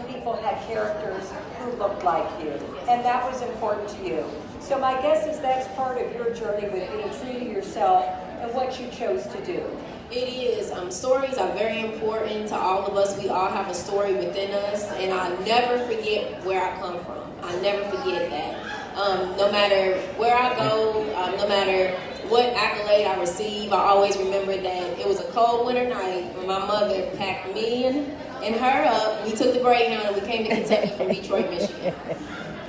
people had characters who looked like you, and that was important to you. So my guess is that's part of your journey with being true to yourself and what you chose to do. It is. Stories are very important to all of us. We all have a story within us, and I never forget where I come from. I never forget that. No matter where I go, no matter what accolade I receive, I always remember that it was a cold winter night when my mother packed me and her up. We took the Greyhound and we came to Kentucky from Detroit, Michigan.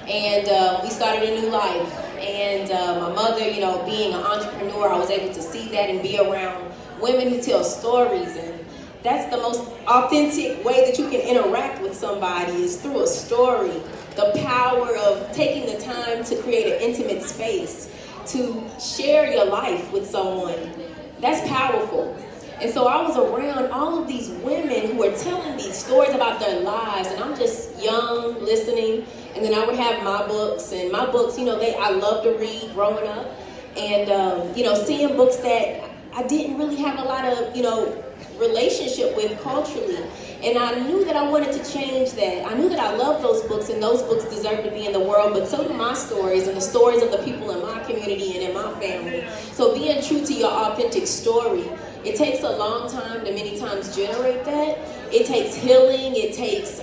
And we started a new life. And my mother, you know, being an entrepreneur, I was able to see that and be around women who tell stories. And that's the most authentic way that you can interact with somebody is through a story. The power of taking the time to create an intimate space, to share your life with someone. That's powerful. And so I was around all of these women who were telling these stories about their lives, and I'm just young, listening. And then I would have my books, and my books, you know, I love to read growing up. And, you know, seeing books that I didn't really have a lot of, you know, relationship with culturally. And I knew that I wanted to change that. I knew that I loved those books, and those books deserve to be in the world, but so do my stories and the stories of the people in my community and in my family. So being true to your authentic story, it takes a long time to many times generate that. It takes healing, it takes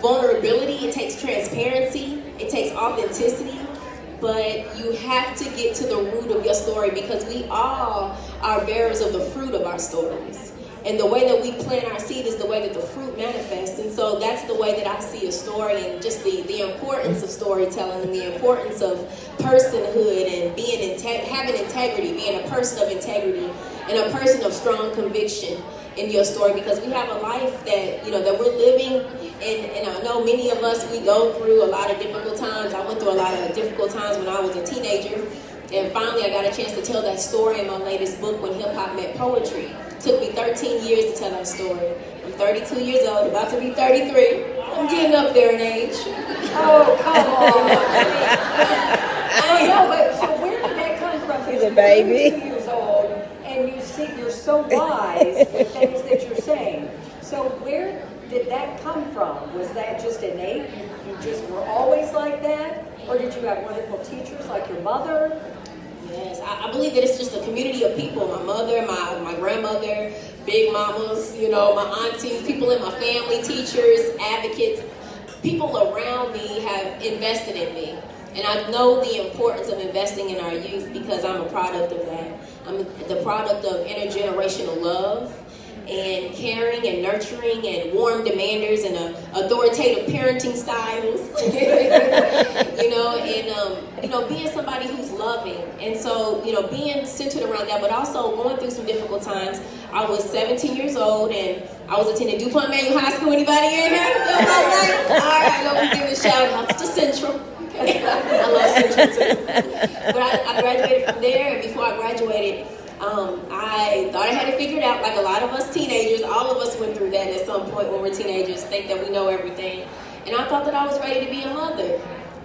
vulnerability, it takes transparency, it takes authenticity. But you have to get to the root of your story because we all are bearers of the fruit of our stories. And the way that we plant our seed is the way that the fruit manifests. And so that's the way that I see a story, and just the importance of storytelling and the importance of personhood and having integrity, being a person of integrity and a person of strong conviction in your story, because we have a life that, you know, that we're living, and I know many of us, we go through a lot of difficult times. I went through a lot of difficult times when I was a teenager, and finally I got a chance to tell that story in my latest book, When Hip Hop Met Poetry. It took me 13 years to tell that story. I'm 32 years old, about to be 33. I'm getting up there in age. Oh, come on. I know, but so where did that come from? He's a baby. 32 years old, and you're so wise with things that you're saying. So where did that come from? Was that just innate? You just were always like that? Or did you have wonderful teachers like your mother? Yes, I believe that it's just a community of people. My mother, my grandmother, big mamas, you know, my aunties, people in my family, teachers, advocates, people around me have invested in me. And I know the importance of investing in our youth because I'm a product of that. I'm the product of intergenerational love and caring and nurturing and warm demanders and authoritative parenting styles, you know, and, you know, being somebody who's loving. And so, you know, being centered around that, but also going through some difficult times. I was 17 years old and I was attending DuPont Manual High School. Anybody in here? All right, let me give a shout out to Central. I love Central too. But I graduated from there, and before I graduated, I thought I had it figured out, like a lot of us teenagers. All of us went through that at some point when we're teenagers, think that we know everything. And I thought that I was ready to be a mother.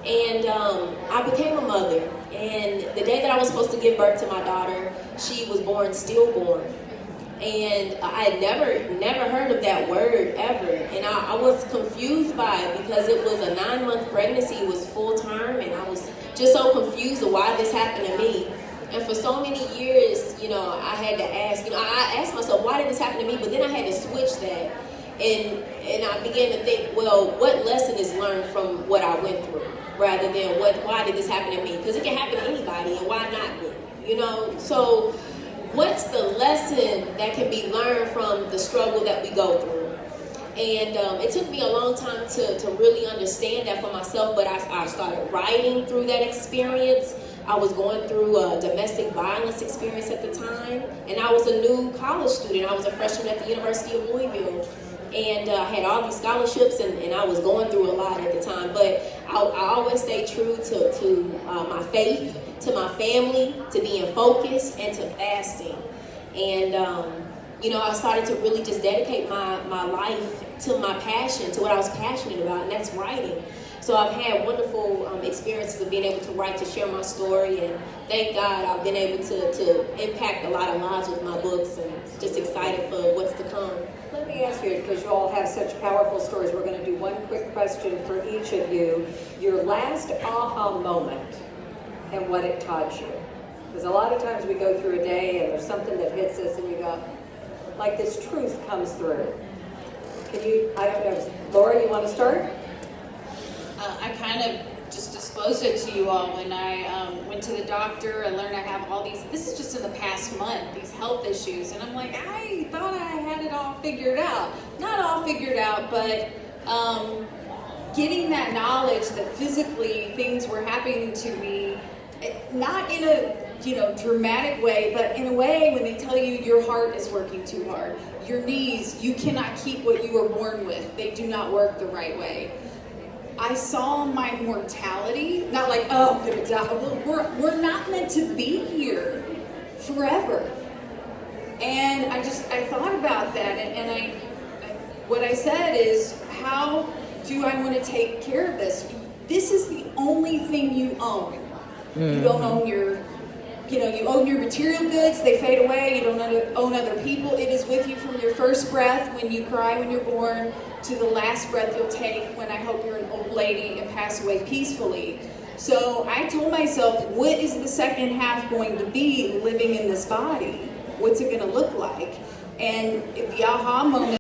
And I became a mother. And the day that I was supposed to give birth to my daughter, she was born stillborn. And I had never heard of that word ever. And I was confused by it because it was a 9-month pregnancy. It was full term. And I was just so confused of why this happened to me. And for so many years, you know, I had to ask, you know, I asked myself, why did this happen to me? But then I had to switch that. And I began to think, well, what lesson is learned from what I went through rather than why did this happen to me? Because it can happen to anybody, and why not me? You know, so what's the lesson that can be learned from the struggle that we go through? And it took me a long time to really understand that for myself, but I started writing through that experience. I was going through a domestic violence experience at the time, and I was a new college student. I was a freshman at the University of Louisville, and I had all these scholarships, and I was going through a lot at the time. But I always stayed true to my faith, to my family, to being focused, and to fasting. And you know, I started to really just dedicate my life to my passion, to what I was passionate about, and that's writing. So I've had wonderful experiences of being able to write, to share my story, and thank God I've been able to impact a lot of lives with my books, and just excited for what's to come. Let me me ask you, because you all have such powerful stories, we're going to do one quick question for each of you. Your last aha moment and what it taught you. Because a lot of times we go through a day and there's something that hits us and you go, like this truth comes through. Can you, I don't know, Laura, you want to start? I kind of just disclosed it to you all when I went to the doctor and learned I have all these, this is just in the past month, these health issues. And I'm like, I thought I had it all figured out. Not all figured out, but getting that knowledge that physically things were happening to me, not in a dramatic way, but in a way when they tell you your heart is working too hard. Your knees, you cannot keep what you were born with. They do not work the right way. I saw my mortality, not like, oh, I'm gonna die. Well, we're not meant to be here forever. And I thought about that, and what I said is, how do I want to take care of this? This is the only thing you own. You don't own your, you own your material goods, they fade away, you don't own other people. It is with you from your first breath when you cry when you're born to the last breath you'll take when I hope you're an old lady and pass away peacefully. So I told myself, what is the second half going to be living in this body? What's it going to look like? And the aha moment